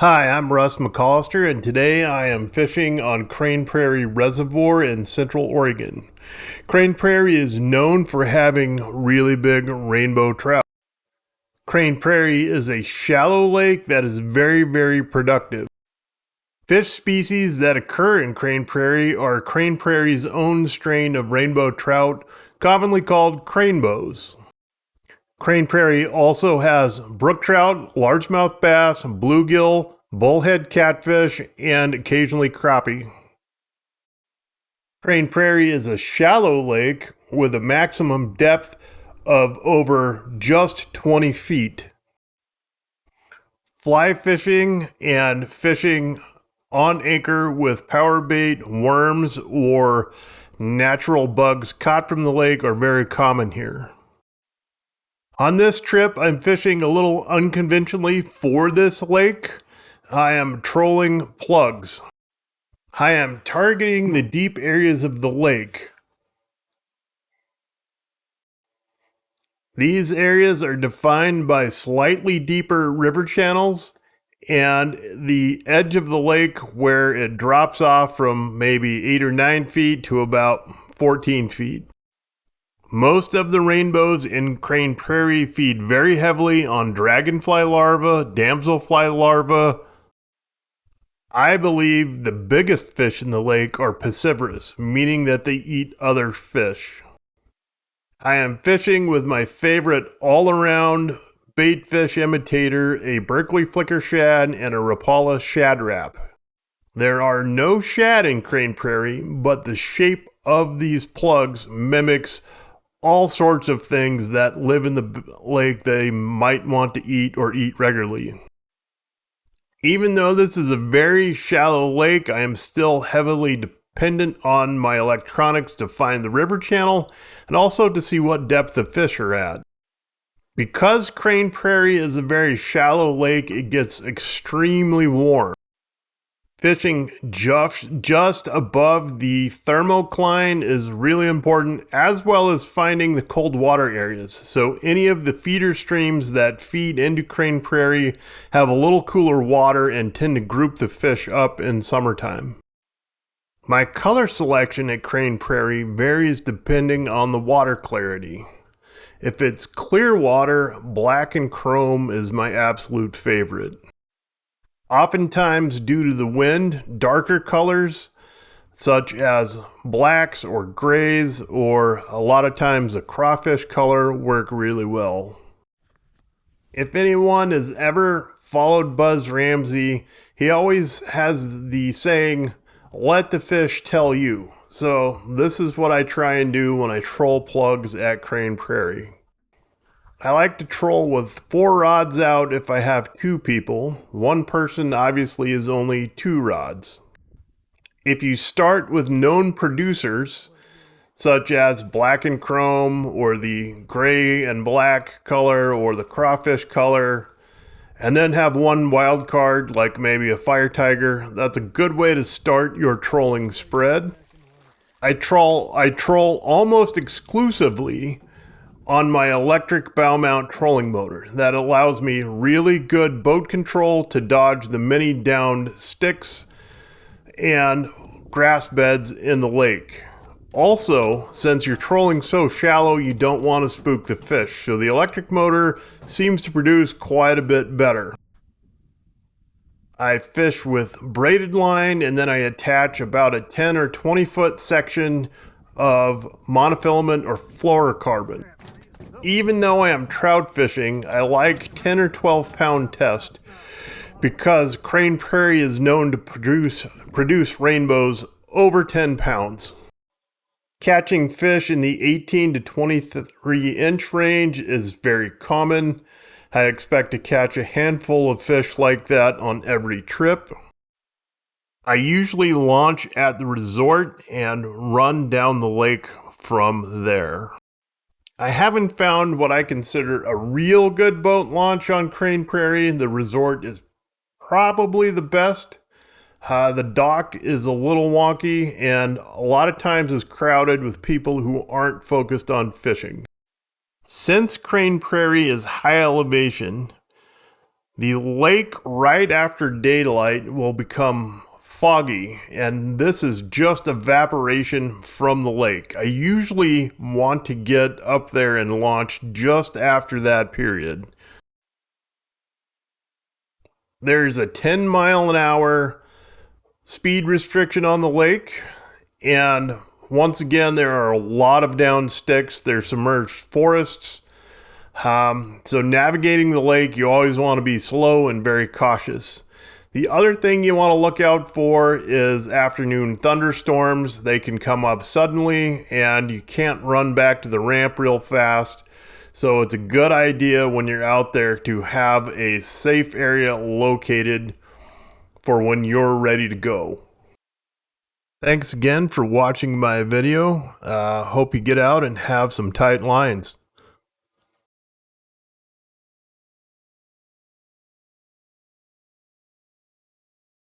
Hi, I'm Russ McCollister, and today I am fishing on Crane Prairie Reservoir in Central Oregon. Crane Prairie is known for having really big rainbow trout. Crane Prairie is a shallow lake that is very productive. Fish species that occur in Crane Prairie are Crane Prairie's own strain of rainbow trout, commonly called Cranebows. Crane Prairie also has brook trout, largemouth bass, bluegill, bullhead catfish, and occasionally crappie. Crane Prairie is a shallow lake with a maximum depth of over just 20 feet. Fly fishing and fishing on anchor with power bait, worms, or natural bugs caught from the lake are very common here. On this trip, I'm fishing a little unconventionally for this lake. I am trolling plugs. I am targeting the deep areas of the lake. These areas are defined by slightly deeper river channels and the edge of the lake where it drops off from maybe 8 or 9 feet to about 14 feet. Most of the rainbows in Crane Prairie feed very heavily on dragonfly larvae, damselfly larvae. I believe the biggest fish in the lake are piscivorous, meaning that they eat other fish. I am fishing with my favorite all-around bait fish imitator, a Berkeley flicker shad and a Rapala shad wrap. There are no shad in Crane Prairie, but the shape of these plugs mimics all sorts of things that live in the lake they might want to eat or eat regularly. Even though this is a very shallow lake, I am still heavily dependent on my electronics to find the river channel and also to see what depth the fish are at. Because Crane Prairie is a very shallow lake, it gets extremely warm. Fishing just above the thermocline is really important, as well as finding the cold water areas. So any of the feeder streams that feed into Crane Prairie have a little cooler water and tend to group the fish up in summertime. My color selection at Crane Prairie varies depending on the water clarity. If it's clear water, black and chrome is my absolute favorite. Oftentimes, due to the wind, darker colors such as blacks or grays or a lot of times a crawfish color work really well. If anyone has ever followed Buzz Ramsey, he always has the saying, "Let the fish tell you." So this is what I try and do when I troll plugs at Crane Prairie. I like to troll with 4 rods out if I have 2 people. One person obviously is only 2 rods. If you start with known producers, such as black and chrome or the gray and black color or the crawfish color, and then have one wild card like maybe a fire tiger, that's a good way to start your trolling spread. I troll almost exclusively on my electric bow mount trolling motor that allows me really good boat control to dodge the many downed sticks and grass beds in the lake. Also, since you're trolling so shallow, you don't want to spook the fish, so the electric motor seems to produce quite a bit better. I fish with braided line and then I attach about a 10 or 20 foot section of monofilament or fluorocarbon. Even though I am trout fishing, I like 10 or 12 pound test because Crane Prairie is known to produce rainbows over 10 pounds. Catching fish in the 18 to 23 inch range is very common. I expect to catch a handful of fish like that on every trip. I usually launch at the resort and run down the lake from there. I haven't found what I consider a real good boat launch on Crane Prairie. The resort is probably the best. The dock is a little wonky and a lot of times is crowded with people who aren't focused on fishing. Since Crane Prairie is high elevation, The lake right after daylight will become foggy, and this is just evaporation from the lake. I usually want to get up there and launch just after that period. There's a 10-mile-an-hour speed restriction on the lake, and once again, there are a lot of down sticks. There's submerged forests. So navigating the lake, you always want to be slow and very cautious. The other thing you want to look out for is afternoon thunderstorms. They can come up suddenly and you can't run back to the ramp real fast. So it's a good idea when you're out there to have a safe area located for when you're ready to go. Thanks again for watching my video. Hope you get out and have some tight lines.